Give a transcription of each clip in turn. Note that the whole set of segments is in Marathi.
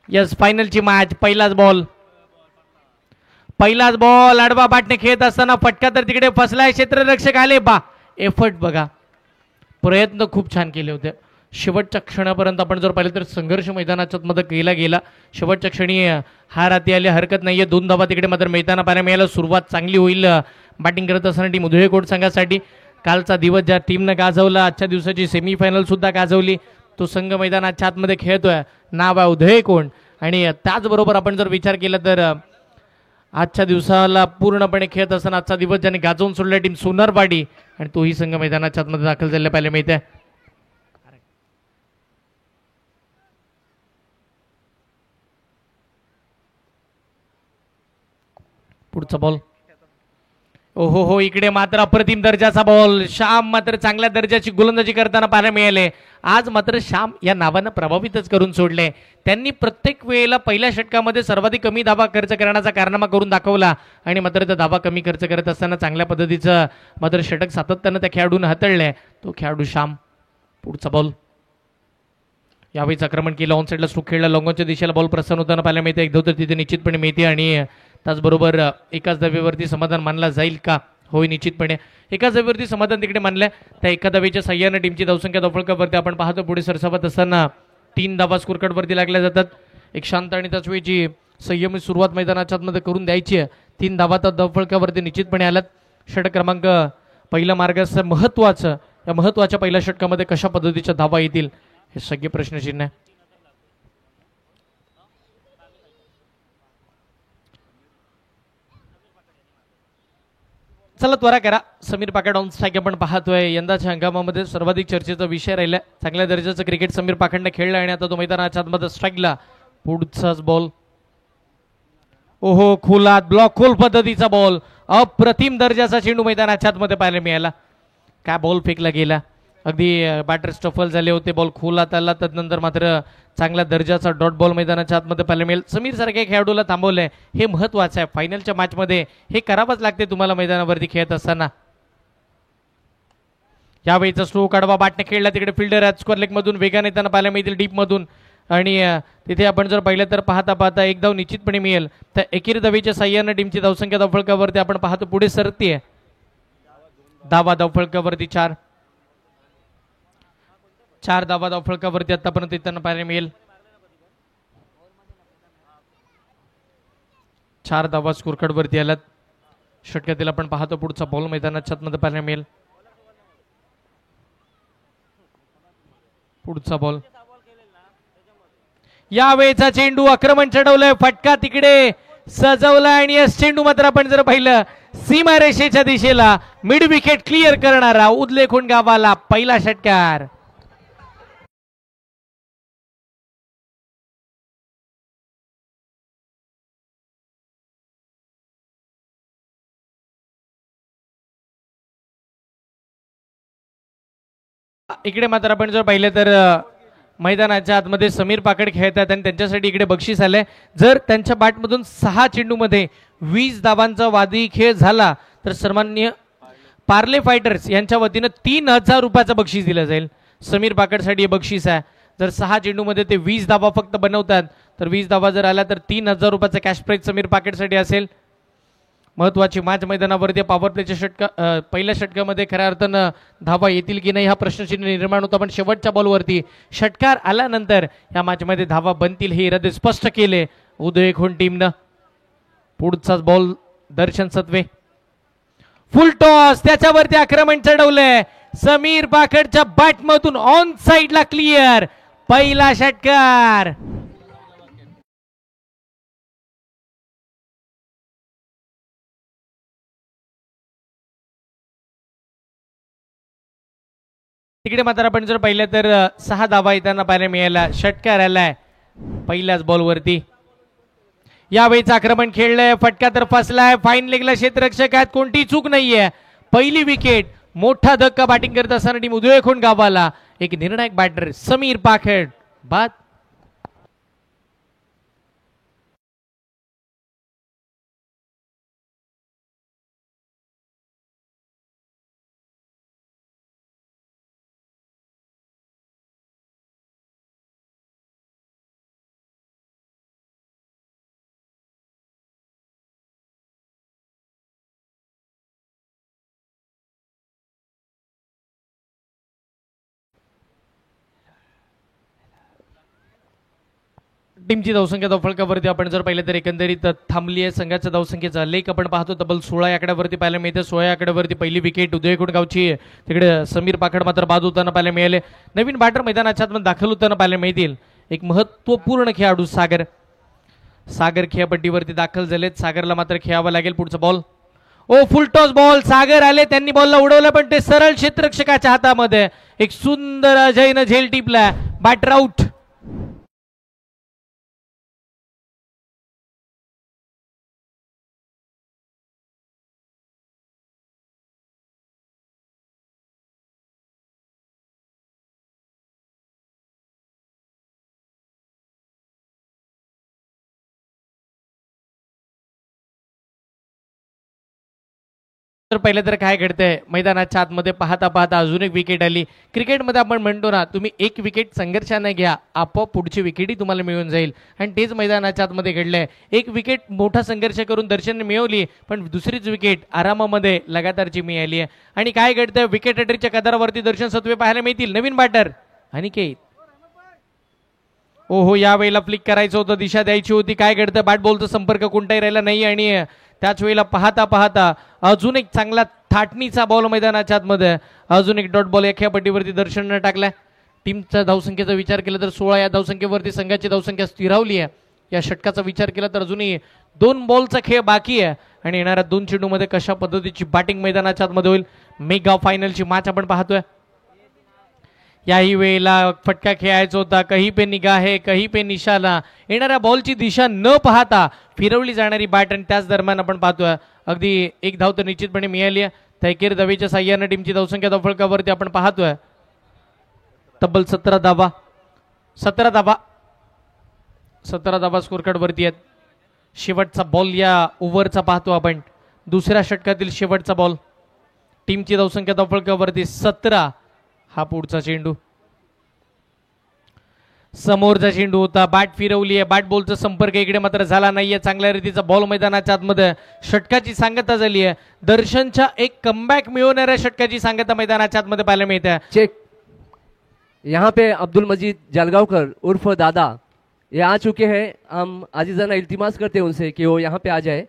यस फायनलची मॅच. पहिलाच बॉल आडवा बाटने खेळत असताना फटका तर तिकडे फसलाय. क्षेत्ररक्षक आले. बा एफर्ट बघा, प्रयत्न खूप छान केले होते. शेवटच्या क्षणापर्यंत आपण जर पाहिलं तर संघर्ष मैदानाच्या मध्ये केला गेला. शेवटच्या क्षणी हार हाती आली, हरकत नाहीये. 2 धावा तिकडे मात्र मिळताना पाहायला मिळालं. सुरुवात चांगली होईल बॅटिंग करत असताना टीम उधळे कोट संघासाठी. कालचा दिवस ज्या टीमनं गाजवला, आजच्या दिवसाची सेमीफायनल सुद्धा गाजवली, तो संघ मैदानाच्या आतमध्ये खेळतोय. नाव आहे उधळे कोण. आणि त्याचबरोबर आपण जर विचार केला तर आजच्या दिवसाला पूर्णपणे खेळत असताना आजचा दिवस ज्याने गाजवून सोडला टीम सोनारपाडी, आणि तोही संघ मैदानाच्या आतमध्ये दाखल झालेला पाहायला मिळते. पुढचा बॉल. ओहो हो, इकडे मात्र अप्रतिम दर्जाचा बॉल. श्याम मात्र चांगल्या दर्जाची गोलंदाजी करताना पाहायला मिळाले. आज मात्र श्याम या नावानं प्रभावितच करून सोडले. त्यांनी प्रत्येक वेळेला पहिल्या षटकामध्ये सर्वाधिक कमी धावा खर्च करण्याचा कारनामा करून दाखवला, आणि मात्र त्या धावा कमी खर्च करत असताना चांगल्या पद्धतीचं मात्र षटक सातत्यानं त्या खेळाडून हाताळलंय, तो खेळाडू श्याम. पुढचा बॉल. यावेळीच आक्रमण केलं, ऑन साईडला स्ट्रोक खेळला, लॉंगॉनच्या दिशेला बॉल प्रस्थान होताना पाहायला मिळते. एक धाव तर तिथे निश्चितपणे मिळते, आणि त्याचबरोबर एकाच धावेवरती समाधान मानला जाईल का? होय, निश्चितपणे एकाच धावेवरती समाधान तिकडे मानलंय. त्या एका धावेच्या सहाय्यानं टीमची धावसंख्या धावफलकावरती आपण पाहतो पुढे सरसावत असताना 3 धावा स्कोरकार्डवरती लागल्या जातात. एक शांत आणि त्याच वेळची संयमी सुरुवात मैदानाच्या आतमध्ये करून द्यायची आहे. 3 धावा तर धावफलकावरती निश्चितपणे आल्यात. षटक क्रमांक पहिला मार्गाचं महत्वाचं, या महत्वाच्या पहिल्या षटकामध्ये कशा पद्धतीच्या धावा येतील हे सगळे प्रश्नचिन्ह आहे. चला त्वरा करा. समीर पाखंड ऑन स्ट्राईक आपण पाहतोय. यंदाच्या हंगामामध्ये सर्वाधिक चर्चेचा विषय राहिला. चांगल्या दर्जाचं क्रिकेट समीर पाखंडने खेळलं, आणि आता तो मैदानाच्या आतमध्ये स्ट्राईकला. पुढचाच बॉल. ओहो, खुला ब्लॉक, खोल पद्धतीचा बॉल. अप्रतिम दर्जाचा चेंडू मैदानाच्या आतमध्ये पाहायला मिळाला. काय बॉल फेकला गेला. अगदी बॅटर स्टफल झाले होते. बॉल खोलात आला, त्यानंतर मात्र चांगल्या दर्जाचा डॉट बॉल मैदानाच्या आतमध्ये पाहायला मिळेल. समीर सारख्या खेळाडूला थांबवलंय, हे महत्वाचं आहे. फायनलच्या मॅचमध्ये हे करावंच लागते तुम्हाला मैदानावरती खेळत असताना. यावेळीचा स्ट्रोक आडवा बाटने खेळला, तिकडे फिल्डर स्क्वेअर लेग मधून वेगाने येताना पाहायला मिळतील डीप मधून, आणि तिथे आपण जर पाहिलं तर पाहता पाहता एक धाव निश्चितपणे मिळेल. तर एकेरी धावेच्या साह्यानं टीमची धावसंख्या धावफलकावरती आपण पाहतो पुढे सरते. धावा धावफलकावरती 4 धावा धावफलकावरती आतापर्यंत येताना पाहायला मिळेल. 4 धावा स्कोरकार्डवरती आल्यात. षटकातील आपण पाहतो पुढचा बॉल मैदानाच्या आतमध्ये पाहायला मिळेल. पुढचा बॉल. यावेळेचा चेंडू आक्रमण चढवलंय, फटका तिकडे सजवला, आणि या चेंडू मात्र आपण जर पाहिलं सीमारेषेच्या दिशेला मिड विकेट क्लिअर करणारा उदलेखोंड गावाला पहिला षटकार. इकडे मात्र आपण जर पाहिलं तर मैदानाच्या आतमध्ये समीर पाखंड खेळतात, आणि त्यांच्यासाठी इकडे बक्षीस आलंय. जर त्यांच्या बॅटमधून 6 चेंडूमध्ये 20 धावांचा वादी खेळ झाला तर सन्माननीय पार्ले फायटर्स यांच्या वतीनं 3000 रुपयाचं बक्षीस दिलं जाईल. समीर पाखंडसाठी हे बक्षीस आहे. जर 6 चेंडूमध्ये ते 20 धावा फक्त बनवतात, तर 20 धावा जर आल्या तर 3000 रुपयाचा कॅश प्राईज समीर पाखंडसाठी असेल. महत्वाची मॅच मैदानावरती पॉवर प्लेच्या पहिल्या षटकामध्ये खऱ्या अर्थानं धावा येतील की नाही हा प्रश्नचिन्ह निर्माण होता. पण शेवटच्या बॉलवरती षटकार आल्यानंतर या मॅचमध्ये धावा बनतील हे इरादे स्पष्ट केले उदयखोंड टीमनं. पुढचाच बॉल. दर्शन सत्वे फुल टॉस, त्याच्यावरती आक्रमण चढवलंय. समीर पाखंडच्या बॅटमधून ऑन साइडला क्लिअर. पहिला षटकार. तिकडे मात्र आपण जर पाहिलं तर 6 धावा येताना पाहायला मिळाला. षटकार आलाय पहिल्याच बॉलवरती. यावेळीच आक्रमण खेळलंय, फटका तर फसलाय. फाईन लेगला क्षेत्ररक्षक आहेत, कोणतीही चूक नाहीये. पहिली विकेट. मोठा धक्का बॅटिंग करत असताना टीम उदयखोंड गावाला. एक निर्णायक बॅटर समीर पाखंड बाद. टीमची धावसंख्या धावफलकावरती आपण जर पाहिलं तर एकंदरीत थांबली आहे. संघाच्या धावसंख्येचा लेख आपण पाहतो तब्बल 16 आकड्यावरती पाहायला मिळते. 16 आकड्यावरती पहिली विकेट उदयकोट गावची तिकडे समीर पाखड मात्र बाद होताना पाहायला मिळाले. नवीन बॅटर मैदानाच्या आतमध्ये दाखल होताना पाहायला मिळतील. एक महत्वपूर्ण खेळाडू सागर खेळपट्टीवरती दाखल झालेत. सागरला मात्र खेळावं लागेल. पुढचा बॉल फुल टॉस बॉल. सागर आले, त्यांनी बॉलला उडवलं पण ते सरळ क्षेत्ररक्षकाच्या हातामध्ये. एक सुंदर अजयनं झेल टिपला. Batter out. पहिलं तर काय घडतंय मैदानाच्या आतमध्ये पाहता पाहता अजून एक विकेट आली. क्रिकेटमध्ये आपण म्हणतो ना, तुम्ही एक विकेट संघर्षाने घ्या, आपोआप पुढची विकेटही तुम्हाला मिळून जाईल. आणि तेच मैदानाच्या आतमध्ये घडलंय. एक विकेट मोठा संघर्ष करून दर्शनने मिळवली, पण दुसरीच विकेट आरामामध्ये लगातारची मिळाली आहे. आणि काय घडतंय, विकेट हॅट्रिकच्या कदारावरती दर्शन सत्वे पाहायला मिळतील. नवीन बॅटर अनिकेत. या वेळेला फ्लिक करायचं होतं, दिशा द्यायची होती. काय घडतं, बॅट बॉलचा संपर्क कोणताही राहिला नाही. आणि त्याच वेळेला पाहता पाहता अजून एक चांगला थाटणीचा बॉल मैदानाच्या आतमध्ये. अजून एक डॉट बॉल या खेळपट्टीवरती दर्शनने टाकलाय. टीमच्या धावसंख्येचा विचार केला तर 16 या धावसंख्येवरती संघाची धावसंख्या स्थिरावली आहे. या षटकाचा विचार केला तर अजूनही 2 बॉलचा खेळ बाकी आहे. आणि येणाऱ्या 2 चेंडूमध्ये कशा पद्धतीची बॅटिंग मैदानाच्या आतमध्ये होईल. मेगा फायनलची मॅच आपण पाहतोय. याही वेळेला फटका खेळायचा होता. कहीं पे निगाह है कहीं पे निशाणा. येणाऱ्या बॉलची दिशा न पाहता फिरवली जाणारी बॅट. आणि त्याच दरम्यान आपण पाहतोय अगदी एक धाव तर निश्चितपणे मिळाली आहे. तैकेर दवेच्या साह्याने टीमची धावसंख्या धावफलकावरती आपण पाहतोय तब्बल 17 धावा स्कोर कार्ड वरती आहेत. शेवटचा बॉल या ओव्हरचा पाहतो आपण. दुसऱ्या षटकातील शेवटचा बॉल. टीमची धावसंख्या धावफलकावरती 17. हा पुढचा चेंडू, समोरचा चेंडू होता. बॅट फिरवली आहे. बॅट बॉलचा संपर्क इकडे मात्र झाला नाहीये. चांगल्या रीतीचा बॉल मैदानाच्या आतमध्ये. षटकाची सांगता झाली आहे. दर्शनच्या एक कमबॅक मिळवणाऱ्या षटकाची सांगता मैदानाच्या आतमध्ये पाहायला मिळते. चेक यहाँ पे अब्दुल मजीद जलगावकर उर्फ दादा ये आ चुके हैं. हम आजीजाना इल्तिमास करते हैं उनसे कि वो यहाँ पे आ जाए.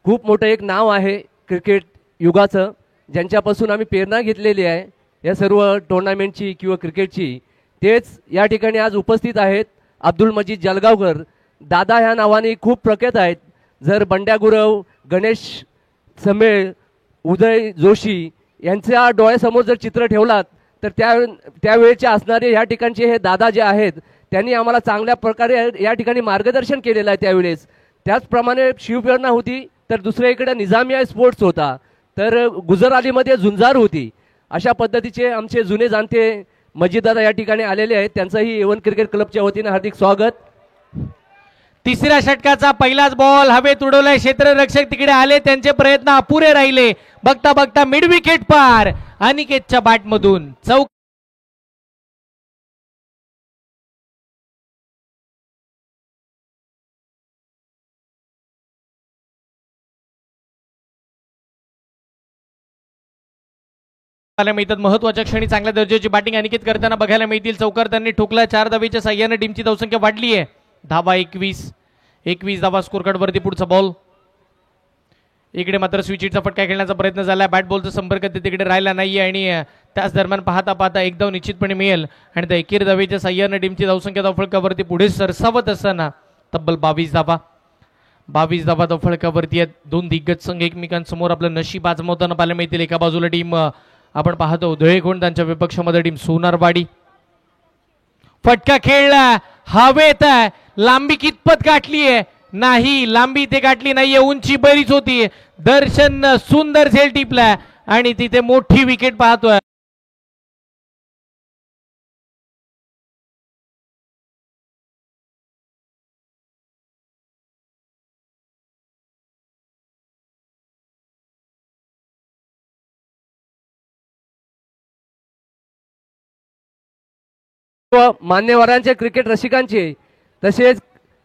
खूप मोठं एक नाव आहे क्रिकेट युगाचं, ज्यांच्यापासून आम्ही प्रेरणा घेतलेली आहे या सर्व टुर्नामेंटची किंवा क्रिकेटची. तेच या ठिकाणी आज उपस्थित आहेत. अब्दुल मजीद जलगावकर दादा ह्या नावाने खूप प्रख्यात आहेत. जर बंड्या गुरव, गणेश समेळ, उदय जोशी यांच्या डोळ्यासमोर जर चित्र ठेवलात तर त्यावेळेचे असणारे ह्या ठिकाणचे हे दादा जे आहेत त्यांनी आम्हाला चांगल्या प्रकारे या ठिकाणी मार्गदर्शन केलेलं आहे त्यावेळेस. त्याचप्रमाणे शिवप्रेरणा होती, तर दुसऱ्या इकडे निजामिया स्पोर्ट्स होता, तर गुजरालीमध्ये झुंजार होती. अशा पद्धतीचे आमचे जुने जाणते मजीदादा या ठिकाणी आलेले आहेत. त्यांचंही A1 क्रिकेट क्लबच्या वतीने हार्दिक स्वागत. तिसऱ्या षटकाचा पहिलाच बॉल हवेत उडवलाय. क्षेत्ररक्षक तिकडे आले, त्यांचे प्रयत्न अपुरे राहिले. बघता बघता मिड विकेट पार. अनिकेतच्या बॅटमधून चौक मिळतात. महत्वाच्या क्षणी चांगल्या दर्जाची बॅटिंग अनिकेत करताना बघायला मिळतील. चौकार त्यांनी ठोकला. 4 धावेच्या साह्याने टीमची धावसंख्या वाढली आहे. धावा 21 धावा स्कोर कार्ड वरती. पुढचा बॉल इकडे मात्र स्विचिटचा फटका खेळण्याचा प्रयत्न झाला. बॅट बॉलचा संपर्क तिकडे राहिला नाहीये. आणि त्याच दरम्यान पाहता पाहता एक धाव निश्चितपणे मिळेल. आणि त्या 21 धावेच्या साह्याने टीमची धावसंख्या धावफलकावरती पुढे सरसावत असताना तब्बल 22 धावा धावफलकावरती आहेत. 2 दिग्गज संघ एकमेकांसमोर आपलं नशीब आजमावताना पाहायला मिळतील. एका बाजूला टीम आपण पाहतो धुळेकोंड, त्यांच्या विपक्षामध्ये टीम सोनारवाडी. फटका खेळला हवेत. लांबी कितपत गाठली आहे नाही, लांबी ते गाठली नाहीये. उंची बरीच होती. दर्शन सुंदर झेल टिपला आणि तिथे मोठी विकेट पाहतोय. मान्यवरांचे, क्रिकेट रसिकांचे तसेच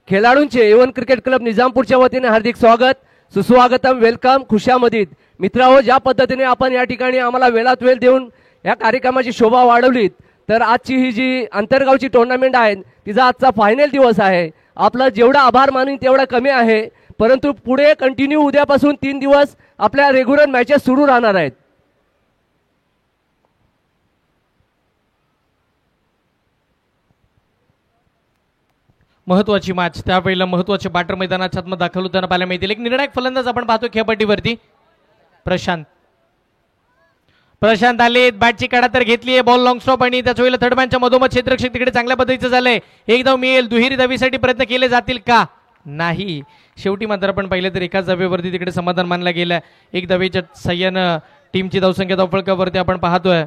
खेळाडूंचे A1 क्रिकेट क्लब निजामपूरच्या वतीने हार्दिक स्वागत, सुस्वागतम, वेलकम, खुशामदीद. मित्रांनो, ज्या पद्धतीने आपण या ठिकाणी आम्हाला वेळात वेळ देऊन या कार्यक्रमाची शोभा वाढवलीत, तर आजची ही जी आंतरगावची टुर्नामेंट आहे तिचा आजचा फायनल दिवस आहे. आपलं जेवढा आभार मानून तेवढा कमी आहे, परंतु पुढे कंटिन्यू उद्यापासून 3 दिवस आपल्या रेग्युलर मॅचेस सुरू राहणार आहेत. महत्वाची मॅच, त्यावेळेला महत्वाचे बॅटर मैदानाच्या आतमध्ये दाखल होताना पाहायला मिळतील. एक निर्णायक फलंदाज आपण पाहतो खेळपट्टीवरती, प्रशांत आले, बॅटची काढा तर घेतली आहे, बॉल लॉंग स्टॉप आणि त्याच वेळेला थर्ड मॅनच्या मधोमध क्षेत्ररक्षक तिकडे चांगल्या पद्धतीचं झालंय. एक धाव मिळेल, दुहेरी धावीसाठी प्रयत्न केले जातील का? नाही. शेवटी मात्र आपण पाहिलं तर एकाच धावेवरती तिकडे समाधान मानलं गेलं. एक धावेच्या सहाय्यानं टीमची धावसंख्या धावफलकावरती आपण पाहतोय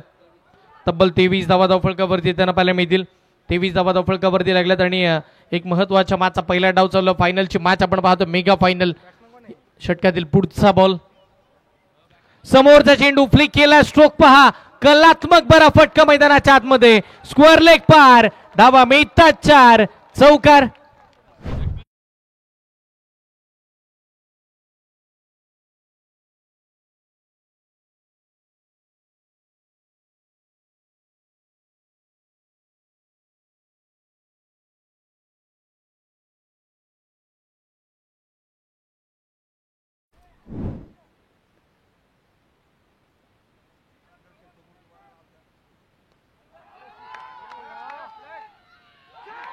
तब्बल 23 धावा धावफलकावरती त्यांना पाहायला मिळतील. 23 धावा धावफलकावरती लागल्यात आणि एक महत्वाच्या मॅचचा पहिला डाव चालू, फायनलची मॅच आपण पाहतो, मेगा फायनल. षटकातील पुढचा बॉल, समोरचा चेंडू फ्लिक केला, स्ट्रोक पहा, कलात्मक बरा फटका मैदानाच्या आतमध्ये, स्क्वेअर लेग पार, धावा मिळतात 4, चौकार.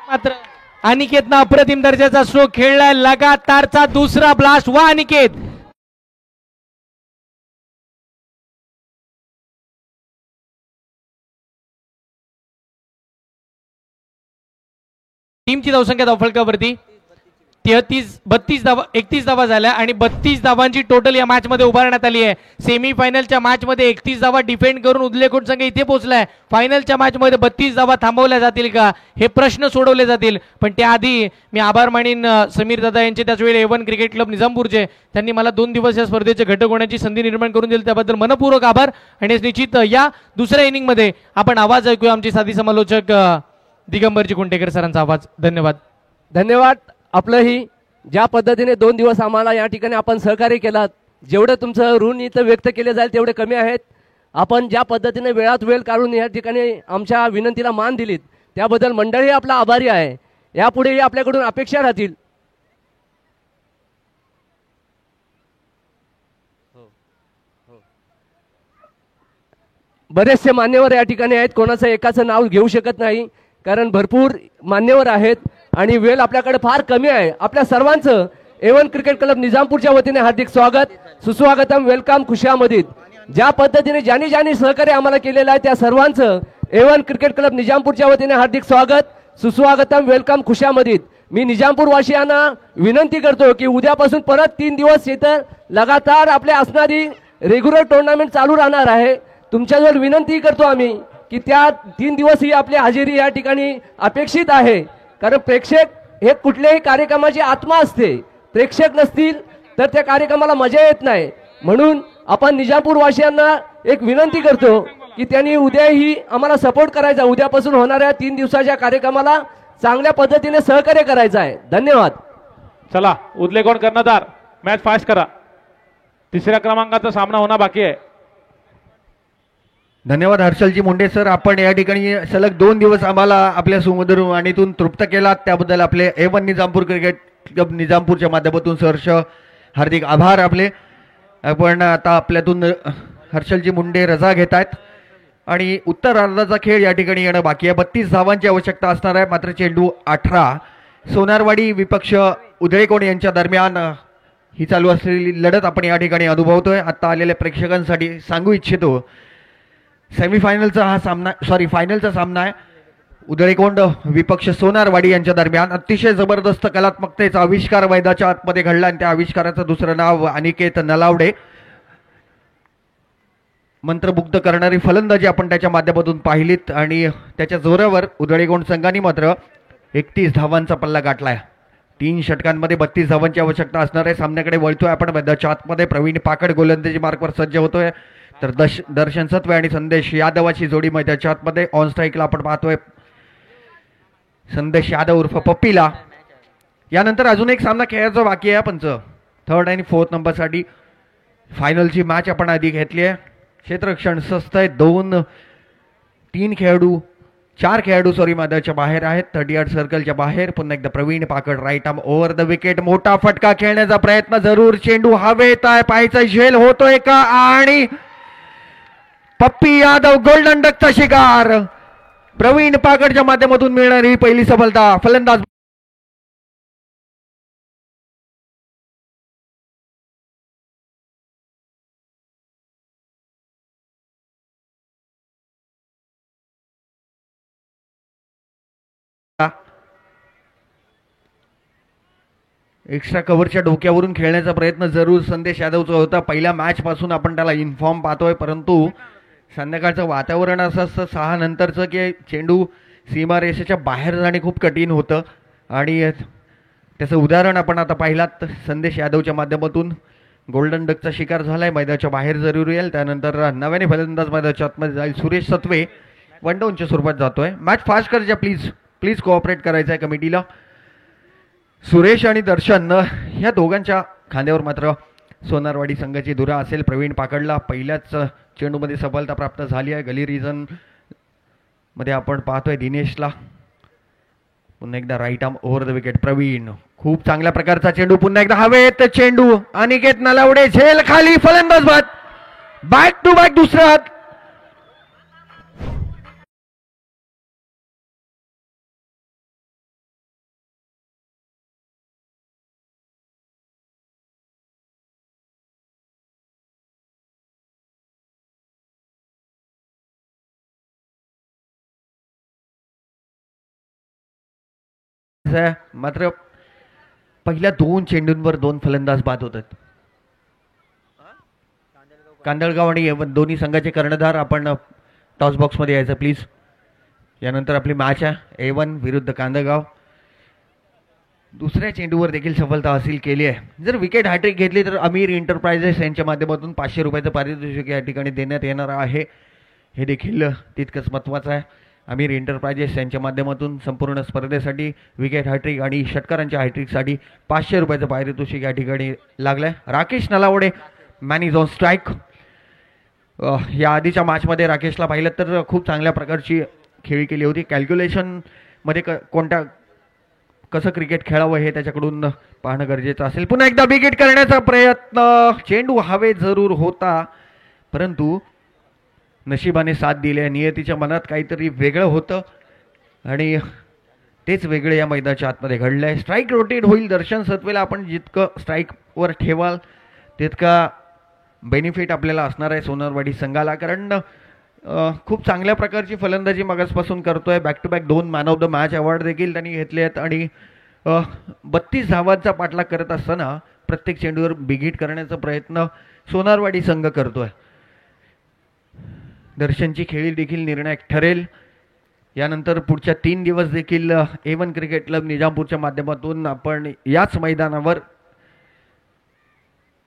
मात्र अनिकेतनं अप्रतिम दर्जाचा स्ट्रोक खेळलाय, लगातारचा दुसरा ब्लास्ट. वा अनिकेत, टीमची धावसंख्या धावफलकावरती 32 धावा, 31 धावा झाल्या आणि 32 धावांची टोटल या मॅच मध्ये उभारण्यात आली आहे. सेमीफायनलच्या मॅच मध्ये 31 धावा डिफेंड करून उदलेकोट संघ इथे पोहोचलाय. फायनलच्या मॅच मध्ये 32 धावा थांबवल्या जातील का, हे प्रश्न सोडवले जातील. पण त्याआधी मी आभार मानीन समीर दादा यांचे, त्याचवेळी A1 क्रिकेट क्लब निजामपूरचे, त्यांनी मला 2 दिवस या स्पर्धेचे घटक होण्याची संधी निर्माण करून दिली, त्याबद्दल मनपूर्वक आभार. आणि निश्चित या दुसऱ्या इनिंग मध्ये आपण आवाज ऐकूया आमचे साथी समालोचक दिगंबरजी कुंटेकर सरांचा आवाज. धन्यवाद. धन्यवाद. आपलंही ज्या पद्धतीने 2 दिवस आम्हाला या ठिकाणी आपण सहकार्य केलात, जेवढं तुमचं ऋण इथं व्यक्त केले जाईल तेवढे कमी आहेत. आपण ज्या पद्धतीने वेळात वेळ काढून या ठिकाणी आमच्या विनंतीला मान दिलीत, त्याबद्दल मंडळी आपला आभारी आहे. यापुढेही आपल्याकडून अपेक्षा राहतील. बरेचसे मान्यवर या ठिकाणी आहेत, कोणाचं एकाचं नाव घेऊ शकत नाही कारण भरपूर मान्यवर आहेत आणि वेळ आपल्याकडे फार कमी आहे. आपल्या सर्वांचं A1 क्रिकेट क्लब निजामपूरच्या वतीने हार्दिक स्वागत, सुस्वागतम, वेलकम, खुशामदीद. ज्या पद्धतीने ज्यांनी सहकार्य आम्हाला केलेलं आहे त्या सर्वांचं A1 क्रिकेट क्लब निजामपूरच्या वतीने हार्दिक स्वागत, सुस्वागतम, वेलकम, खुशामदीद. मी निजामपूर वासियांना विनंती करतो की उद्यापासून परत 3 दिवस इथं लगातार आपले असणारी रेग्युलर टुर्नामेंट चालू राहणार आहे. तुमच्याजवळ विनंती करतो आम्ही की त्या 3 दिवस ही आपली हजेरी या ठिकाणी अपेक्षित आहे, कारण प्रेक्षक हे कुठल्याही कार्यक्रमाची आत्मा असते. प्रेक्षक नसतील तर त्या कार्यक्रमाला मजा येत नाही. म्हणून आपण निजामपूर वासियांना एक विनंती करतो की त्यांनी उद्याही आम्हाला सपोर्ट करायचा, उद्यापासून होणाऱ्या 3 दिवसाच्या कार्यक्रमाला चांगल्या पद्धतीने सहकार्य करायचं आहे. धन्यवाद. चला उदलेकोट कर्णधार, मॅच फास्ट करा, 3ऱ्या क्रमांकाचा सामना होणं बाकी आहे. धन्यवाद हर्षलजी मुंडे सर, आपण या ठिकाणी सलग 2 दिवस आम्हाला आपल्या सुमधुर वाणीतून तृप्त केलात, त्याबद्दल आपले A1 निजामपूर क्रिकेट क्लब निजामपूरच्या माध्यमातून सहर्ष हार्दिक आभार आपले. आपण आता आपल्यातून हर्षलजी मुंडे रजा घेत आहेत आणि उत्तर अर्धाचा खेळ या ठिकाणी येणं बाकी आहे. 32 धावांची आवश्यकता असणार आहे, मात्र चेंडू 18. सोनारवाडी विपक्ष उधळेकोण यांच्या दरम्यान ही चालू असलेली लढत आपण या ठिकाणी अनुभवतोय. आता आलेल्या प्रेक्षकांसाठी सांगू इच्छितो, सेमीफायनलचा हा सामना, फायनलचा सामना आहे. उधळेकोंड विपक्ष सोनारवाडी यांच्या दरम्यान. अतिशय जबरदस्त कलात्मकतेचा आविष्कार मैदानाच्या आतमध्ये घडला आणि त्या आविष्काराचं दुसरं नाव अनिकेत नलावडे. मंत्रमुग्ध करणारी फलंदाजी आपण त्याच्या माध्यमातून पाहिलीत आणि त्याच्या जोरावर उधळेकोंड संघाने मात्र 31 धावांचा पल्ला गाठलाय. 3 षटकांमध्ये 32 धावांची आवश्यकता असणार आहे. सामन्याकडे वळतोय आपण मैदानाच्या आतमध्ये. प्रवीण पाकड गोलंदाजी मार्कवर सज्ज होतोय, तर दर्शन सत्वे आणि संदेश यादवाची जोडी मैदानाच्या आतमध्ये. ऑन स्ट्राईकला आपण पाहतोय संदेश यादव उर्फ पप्पीला. यानंतर अजून एक सामना खेळायचा बाकी आहे पंच. 3rd आणि 4th नंबरसाठी फायनलची मॅच आपण आधी घेतली आहे. क्षेत्ररक्षण स्वस्त आहे. 2-3 खेळाडू 4 खेळाडू मैदानाच्या बाहेर आहेत. 30 सर्कलच्या बाहेर. पुन्हा एकदा Praveen Pakad right arm over the wicket. मोठा फटका खेळण्याचा प्रयत्न जरूर. चेंडू हवेत आहे. पाहायचा झेल होतोय का आणि पप्पी यादव गोल्डन डकचा शिकार. प्रवीण पाकडच्या माध्यमातून मिळणारी पहिली सफलता. फलंदाज एक्स्ट्रा कव्हरच्या डोक्यावरून खेळण्याचा प्रयत्न जरूर संदेश यादवचा होता. पहिल्या मॅच पासून आपण त्याला इन्फॉर्म पाहतोय, परंतु संध्याकाळचं वातावरण असं असतं 6 नंतरचं की चेंडू सीमारेषेच्या बाहेर जाणे खूप कठीण होतं आणि त्याचं उदाहरण आपण आता पाहिलात. संदेश यादवच्या माध्यमातून गोल्डन डकचा शिकार झालाय. मैदानाच्या बाहेर जरूर येईल. त्यानंतर नव्याने फलंदाज मैदानाच्या आतमध्ये जाईल. सुरेश सत्वे 1 डाऊनच्या स्वरूपात जातोय. मॅच फास्ट करायच्या. प्लीज कोऑपरेट करायचं आहे कमिटीला. सुरेश आणि दर्शन ह्या दोघांच्या खांद्यावर मात्र सोनारवाडी संघाची धुरा असेल. प्रवीण पाकडला पहिल्याच चेंडूमध्ये सफलता प्राप्त झाली आहे. गली रिजन मध्ये आपण पाहतोय दिनेशला. पुन्हा एकदा right arm over the wicket. Praveen खूप चांगल्या प्रकारचा चेंडू. पुन्हा एकदा हवेत चेंडू. अनिकेत नलावडे झेल खाली. फलंदाज बाद. बॅक टू बॅक दुसरा हात. मात्र पहिल्या 2 चेंडूंवर 2 फलंदाज बाद होतात. कांदळगाव आणि दोन्ही संघाचे कर्णधार आपण टॉस बॉक्स मध्ये यायचं प्लीज. यानंतर आपली मॅच आहे A1 विरुद्ध कांदळगाव. दुसऱ्या चेंडूवर देखील सफलता हासिल केली आहे. जर विकेट हॅट्रिक घेतली तर अमीर एंटरप्राइजेस यांच्या माध्यमातून 500 रुपयाचं पारितोषिक या ठिकाणी देण्यात येणार आहे. हे देखील तितकंच महत्त्वाचं आहे. अमीर एंटरप्राइजेस यांच्या माध्यमातून संपूर्ण स्पर्धेसाठी विकेट हॅट्रिक आणि षटकारांच्या हॅट्रिकसाठी 500 रुपयाचं पारितोषिक या ठिकाणी लागलंय. Rakesh Nalawade man is on strike. या आधीच्या मॅचमध्ये राकेशला पाहिलं तर खूप चांगल्या प्रकारची खेळी केली होती. कॅल्क्युलेशन मध्ये कसं क्रिकेट खेळावं हे त्याच्याकडून पाहणं गरजेचं असेल. पुन्हा एकदा विकेट करण्याचा प्रयत्न. चेंडू हवेत जरूर होता, परंतु नशिबाने साथ दिली. नियतीच्या मनात काहीतरी वेगळं होतं आणि तेच वेगळे या मैदानाच्या आतमध्ये घडलंय. स्ट्राईक रोटेट होईल. दर्शन सत्वेला आपण जितकं स्ट्राईकवर ठेवाल तितका बेनिफिट आपल्याला असणार आहे सोनारवाडी संघाला, कारण खूप चांगल्या प्रकारची फलंदाजी मागासपासून करतोय. Back to back 2 man of the match award देखील त्यांनी घेतले आहेत आणि 32 धावांचा पाठलाग करत असताना प्रत्येक चेंडूवर बिघीट करण्याचा प्रयत्न सोनारवाडी संघ करतोय. दर्शनची खेळी देखील निर्णायक ठरेल. यानंतर पुढच्या 3 दिवस देखील A1 क्रिकेट क्लब निजामपूरच्या माध्यमातून आपण याच मैदानावर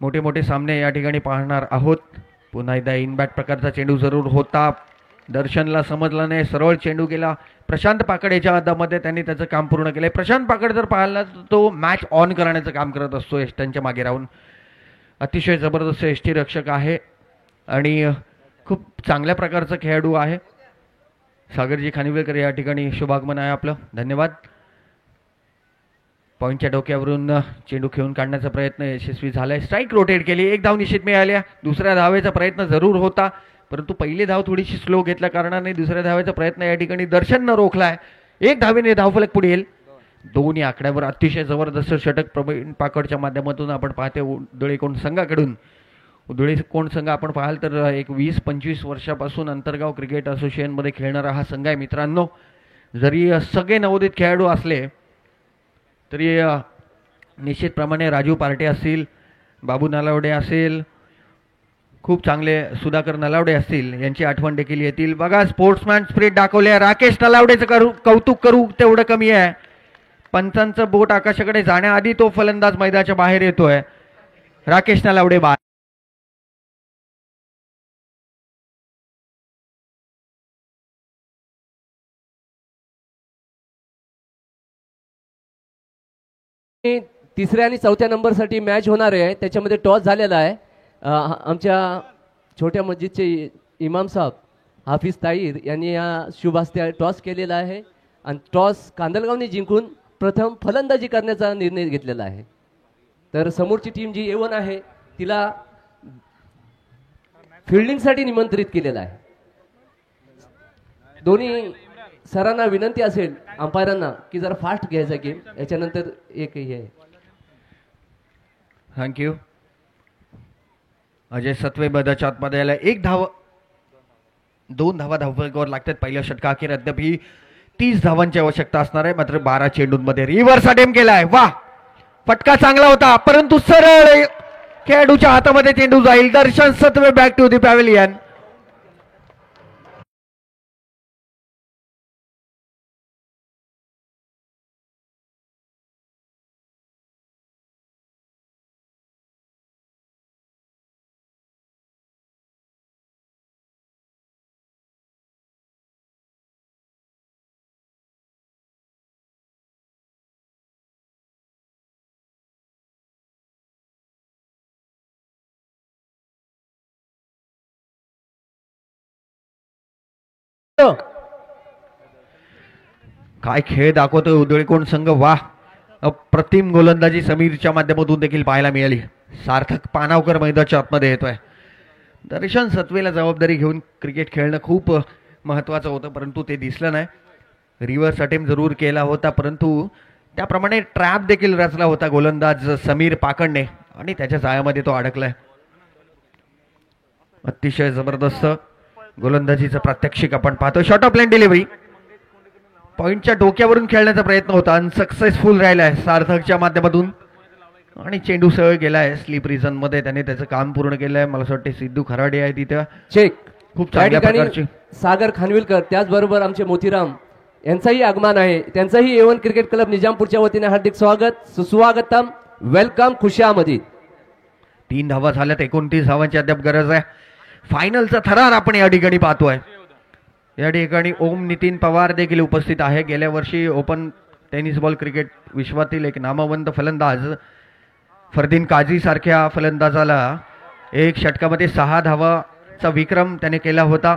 मोठे मोठे सामने या ठिकाणी पाहणार आहोत. पुन्हा एकदा इनबॅट प्रकारचा चेंडू जरूर होता. दर्शनला समजला नाही. सरळ चेंडू गेला. प्रशांत पाकड याच्या हातामध्ये त्यांनी त्याचं काम पूर्ण केलंय. प्रशांत पाकड जर पाहिला तर तो मॅच ऑन करण्याचं काम करत असतो यष्टांच्या मागे राहून. अतिशय जबरदस्त यष्टी रक्षक आहे आणि खूप चांगल्या प्रकारचा खेळाडू आहे. सागरजी खानिवेलकर या ठिकाणी शुभागमन आहे आपलं. धन्यवाद. पॉईंटच्या डोक्यावरून चेंडू खेळून काढण्याचा प्रयत्न यशस्वी झालाय. स्ट्राईक रोटेट केली. 1 धाव निश्चित मिळाल्या. दुसऱ्या धावेचा प्रयत्न जरूर होता, परंतु पहिली धाव थोडीशी स्लो घेतल्या कारणाने दुसऱ्या धावेचा प्रयत्न या ठिकाणी दर्शननं रोखलाय. 1 धावेने धावफलक पुढे येईल. 2 या आकड्यावर अतिशय जबरदस्त षटक प्रवीण पाकडच्या माध्यमातून आपण पाहते. उधळे कोण संघाकडून उधळे कोण संघ आपण पाहाल तर एक 20-25 वर्षापासून अंतर्गाव क्रिकेट असोसिएशनमध्ये खेळणारा हा संघ आहे मित्रांनो. जरी सगळे नवोदित खेळाडू असले तरी निश्चितप्रमाणे राजू पार्टे असतील, बाबू नलावडे असेल, खूप चांगले सुधाकर नलावडे असतील, यांची आठवण देखील येतील. बघा स्पोर्ट्समॅन स्पिरिट दाखवले. राकेश नलावडेचं कौतुक करू तेवढं कमी आहे. पंचांचं बोट आकाशाकडे जाण्याआधी तो फलंदाज मैदानाच्या बाहेर येतोय. राकेश नलावडे बाद. तिसऱ्या आणि चौथ्या नंबरसाठी मॅच होणार आहे. त्याच्यामध्ये टॉस झालेला आहे. आमच्या छोट्या मस्जिदचे इमाम साहेब हाफिज ताईर यांनी या शुभ हस्ते टॉस केलेला आहे आणि टॉस कांदलगावने जिंकून प्रथम फलंदाजी करण्याचा निर्णय घेतलेला आहे. तर समोरची टीम जी A1 आहे तिला फिल्डिंगसाठी निमंत्रित केलेलं आहे. दोन्ही सरांना विनंती असेल अंपायरांना की जरा फास्ट घ्यायचा गेम, याच्यानंतर एक हे आहे. थँक्यू. अजय सत्वे मैदानाच्या आतमध्ये आला. 1 धाव, 2 धावा धावफलकावर लागतात. पहिल्या षटकाअखेर अद्याप 30 धावांची आवश्यकता असणार आहे. मात्र 12 चेंडूंमध्ये रिव्हर्स अटेम्प्ट केलाय. वा, फटका चांगला होता परंतु सरळ खेळाडूच्या हातामध्ये चेंडू जाईल. दर्शन सत्वे बॅक टू द पॅव्हिलियन. काय खेळ दाखवतोय उदळीकोण संघ. वा, अप्रतिम गोलंदाजी समीरच्या माध्यमातून देखील पाहायला मिळाली. सार्थक पानावकर मैदानाच्या आतमध्ये येतोय. दर्शन सत्वेला जबाबदारी घेऊन क्रिकेट खेळणं खूप महत्वाचं होतं परंतु ते दिसलं नाही. रिव्हर्स अटेम्प्ट जरूर केला होता परंतु त्याप्रमाणे ट्रॅप देखील रचला होता गोलंदाज समीर पाकडने आणि त्याच्या जाळ्यामध्ये तो अडकलाय. अतिशय जबरदस्त गोलंदाजीचं प्रात्यक्षिक आपण पाहतो. शॉर्ट ऑफ लाईन डिलिव्हरी पॉइंटच्या डोक्यावरून खेळण्याचा प्रयत्न होता, अनसक्सेसफुल राहिलाय सार्थकच्या माध्यमातून आणि चेंडू सरळ गेलाय स्लीप रिझन मध्ये. त्याने त्याचं काम पूर्ण केलंय. मला असं वाटतं सिद्धू खराडे आहे तिथं. चेक खूप चांगल्या प्रकारची. सागर खानविलकर त्याचबरोबर आमचे मोतीराम यांचाही आगमन आहे. त्यांचाही A1 क्रिकेट क्लब निजामपूरच्या वतीने हार्दिक स्वागत, सुस्वागतम, वेलकम, खुशामदी. 3 धावा झाल्यात. 29 धावांची अद्याप गरज आहे. फायनलचा थरार आपण या ठिकाणी पाहतोय. या ठिकाणी ओम नितीन पवार देखील उपस्थित आहे. गेल्या वर्षी ओपन टेनिस बॉल क्रिकेट विश्वातील एक नामवंत फलंदाज फरदीन काझी सारख्या फलंदाजाला 1 षटकामध्ये 6 धावाचा विक्रम त्याने केला होता.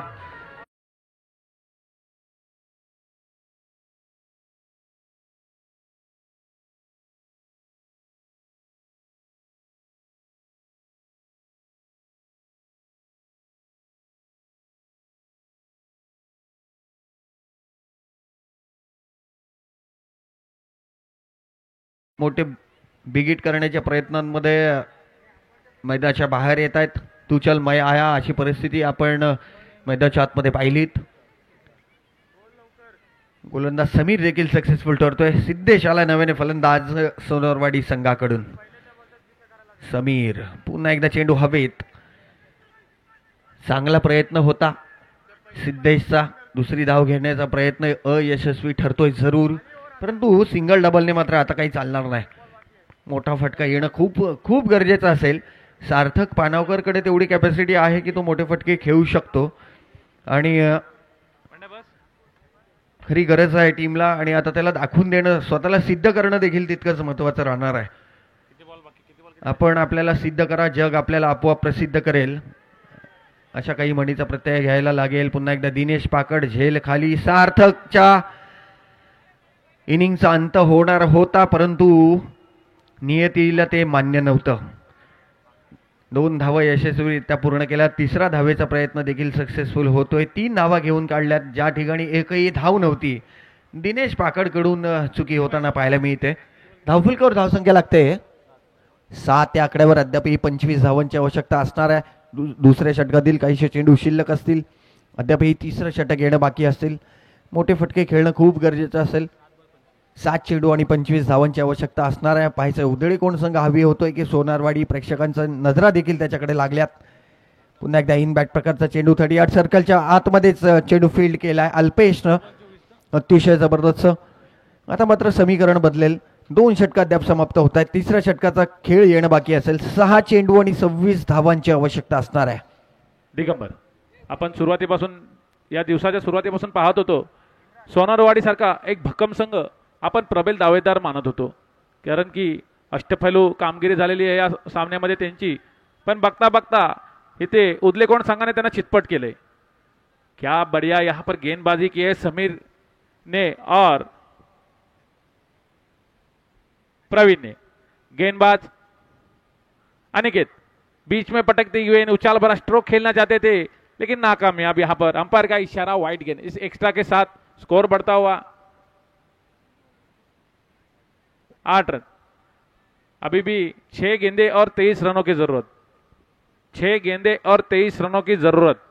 मोठे बिगिट करण्याच्या प्रयत्नांमध्ये मैदानाच्या बाहेर येत आहेत. तू चल मैं आया अशी परिस्थिती आपण मैदानाच्या आतमध्ये पाहिलीत. गोलंदाज समीर देखील सक्सेसफुल ठरतोय. सिद्धेश आला नव्याने फलंदाज सोनरवाडी संघाकडून. समीर पुन्हा एकदा चेंडू हवेत. चांगला प्रयत्न होता सिद्धेशचा. दुसरी धाव घेण्याचा प्रयत्न अयशस्वी ठरतोय जरूर परंतु सिंगल डबलने मात्र आता काही चालणार नाही. मोठा फटका येणं खूप खूप गरजेचं असेल. सार्थक पानावकरकडे तेवढी कॅपॅसिटी आहे की तो मोठे फटके खेळू शकतो आणि खरी गरज आहे टीमला आणि आता त्याला दाखवून देणं, स्वतःला सिद्ध करणं देखील तितकंच महत्वाचं राहणार आहे. आपण आपल्याला सिद्ध करा, जग आपल्याला आपोआप प्रसिद्ध करेल अशा काही म्हणीचा प्रत्यय घ्यायला लागेल. पुन्हा एकदा दिनेश पाकड झेल खाली. सार्थकच्या इनिंगचा अंत होणार होता परंतु नियतीला ते मान्य नव्हतं. 2 धावा यशस्वीरित्या पूर्ण केल्या. 3रा धावेचा प्रयत्न देखील सक्सेसफुल होतोय. 3 धावा घेऊन काढल्यात ज्या ठिकाणी एकही धाव नव्हती. दिनेश पाकडकडून चुकी होताना पाहायला मिळते. धावफलकावर धावसंख्या लागते 7 या आकड्यावर. अद्यापही 25 धावांची आवश्यकता असणार आहे. दुसऱ्या षटकातील काहीशे चेंडू शिल्लक असतील. अद्यापही 3रं षटक येणं बाकी असतील. मोठे फटके खेळणं खूप गरजेचं असेल. 7 चेंडू आणि 25 धावांची आवश्यकता असणार आहे. पाहायचं उदळी कोण संघ हवी होतोय की सोनारवाडी. प्रेक्षकांचा नजरा देखील त्याच्याकडे लागल्यात. पुन्हा एकदा इन बॅट प्रकारचा चेंडू 38 सर्कलच्या आतमध्येच चेंडू फील्ड केलाय अल्पेशनं. अतिशय जबरदस्त. आता मात्र समीकरण बदलेल. 2 षटक अद्याप समाप्त होत आहेत. 3ऱ्या षटकाचा खेळ येणं बाकी असेल. 6 चेंडू आणि 26 धावांची आवश्यकता असणार आहे. दिगंबर, आपण सुरुवातीपासून या दिवसाच्या सुरुवातीपासून पाहत होतो सोनारवाडी सारखा एक भक्कम संघ आपण प्रबल दावेदार मानत होतो कारण की अष्टपैलू कामगिरी झालेली आहे या सामन्यामध्ये त्यांची. पण बघता बघता इथे उदलेकोण संघाने त्यांना चितपट केले. क्या बढ़िया यहां पर गेंदबाजी की है समीर ने और प्रवीण ने। गेंदबाज अनिकेत बीच में पटकते हुए उछाल भरा स्ट्रोक खेलना चाहते थे लेकिन नाकामयाब। यहां पर अंपायर का इशारा, वाइड गेंद। इस एक्स्ट्रा के साथ स्कोर बढ़ता हुआ 8 रन। अभी भी 6 गेंदे और 23 रनों की जरूरत, 6 गेंदे और 23 रनों की जरूरत।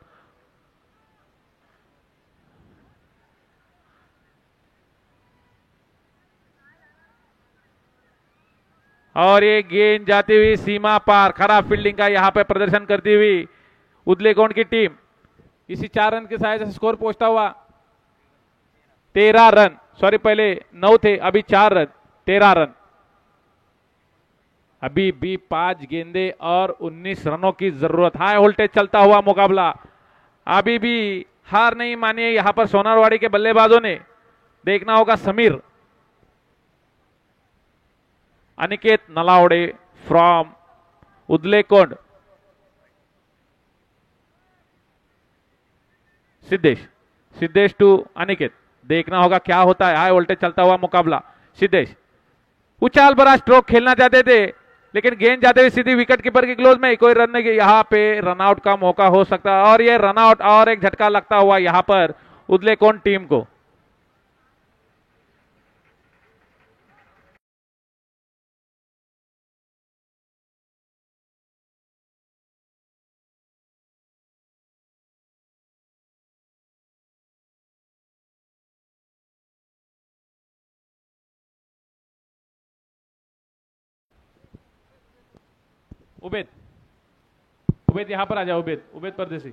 और ये गेंद जाती हुई सीमा पार, खराब फील्डिंग का यहां पर प्रदर्शन करती हुई उदलेकोंड की टीम इसी 4 रन की सहायता से स्कोर पहुंचता हुआ 13 रन, सॉरी पहले 9 थे, अभी 4 रन, 13 रन। अभी भी 5 गेंदे और 19 रनों की जरूरत। हाई वोल्टेज चलता हुआ मुकाबला, अभी भी हार नहीं मानी है यहां पर सोनारवाड़ी के बल्लेबाजों ने। देखना होगा समीर, अनिकेत नलावड़े फ्रॉम उदलेकोंड, सिद्धेश टू अनिकेत। देखना होगा क्या होता है। हाई वोल्टेज चलता हुआ मुकाबला। सिद्धेश उछाल भरा स्ट्रोक खेलना चाहते थे लेकिन गेंद जाते हुए सीधी विकेट कीपर की क्लोज में, कोई रन नहीं। यहां पे रनआउट का मौका हो सकता है और यह रनआउट और एक झटका लगता हुआ यहां पर उदलेकोंड टीम को। उबेद यहां पर आ जाओ। उबेद परदेसी।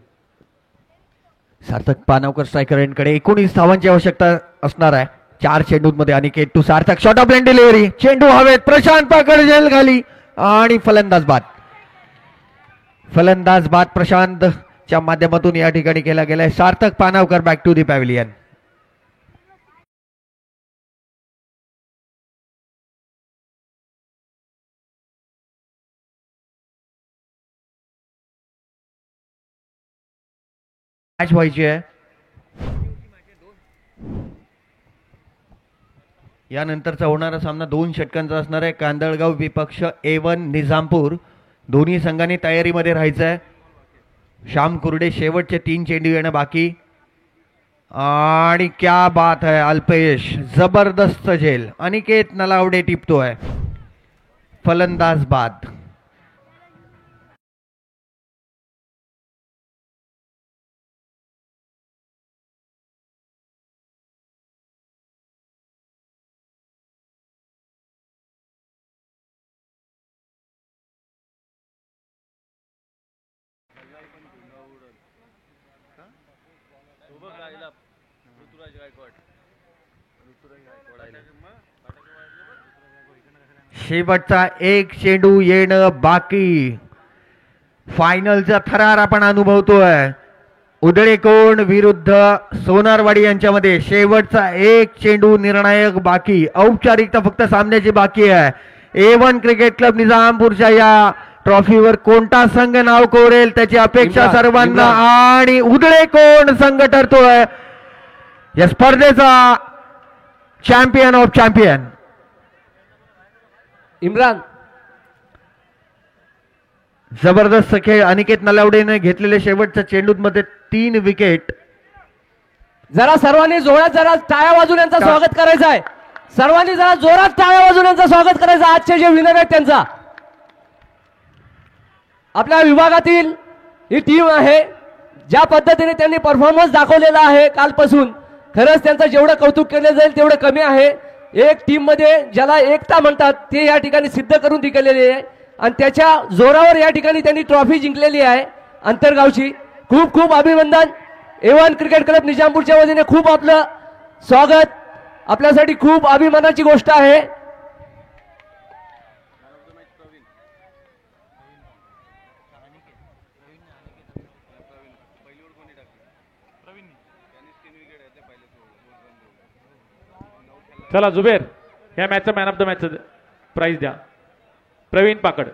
सार्थक पानावकर स्ट्रायकर एंडकडे 19 धावांची आवश्यकता असणार आहे 4 चेंडूंमध्ये। Aniket to Sarthak, short of length delivery, चेंडू हवेत, प्रशांत पाकड जेल खाली आणि फलंदाज बाद। फलंदाज बाद प्रशांतच्या माध्यमातून या ठिकाणी केला गेलाय। Sarthak Panavkar back to the pavilion. Match व्हायची आहे। यानंतरचा होणारा सामना 2 षटकांचा असणार आहे। कांदळगाव विपक्ष A1 निजामपूर। दोन्ही संघांनी तयारीमध्ये राहायचं आहे। श्याम कुर्डे शेवटचे 3 चेंडू येणं बाकी आणि क्या बात है, अल्पेश जबरदस्त झेल। अनिकेत नलावडे टिपतोय, फलंदाज बाद। शेवटचा 1 चेंडू येणं बाकी। फायनलचा थरार आपण अनुभवतोय। उदळेकोंड विरुद्ध सोनारवाडी यांच्यामध्ये शेवटचा 1 चेंडू निर्णायक बाकी। औपचारिकता फक्त सामन्याची बाकी आहे। A1 क्रिकेट क्लब निजामपूरच्या या ट्रॉफीवर कोणता संघ नाव कोरेल त्याची अपेक्षा सर्वांना, आणि उदळेकोंड संघ ठरतोय या स्पर्धेचा चॅम्पियन ऑफ चॅम्पियन। इम्रान, जबरदस्त खेळ। अनिकेत नलावडेने घेतलेले शेवटच्या चेंडूमध्ये 3 विकेट। जरा सर्वांनी जोरात जरा टाळ्या वाजवून यांचं स्वागत करायचं आहे। सर्वांनी जरा जोरात टाळ्या वाजवून यांचं स्वागत करायचं आजचे जे विनर आहेत त्यांचा। आपल्या विभागातील ही टीम आहे, ज्या पद्धतीने त्यांनी परफॉर्मन्स दाखवलेला आहे कालपासून, खरंच त्यांचं जेवढं कौतुक केलं जाईल तेवढं कमी आहे। एक टीम मध्ये ज्याला एकता म्हणतात ते या ठिकाणी सिद्ध करून दिलेले आहे आणि त्याच्या जोरावर या ठिकाणी त्यांनी ट्रॉफी जिंकलेली आहे अंतरगावची। खूप खूप अभिनंदन। A1 क्रिकेट क्लब निजामपूरच्या वतीने खूप आपलं स्वागत। आपल्यासाठी खूप अभिमानाची गोष्ट आहे। चला जुबेर, या मॅचचा man of the match prize द्या। प्रवीण पाकड।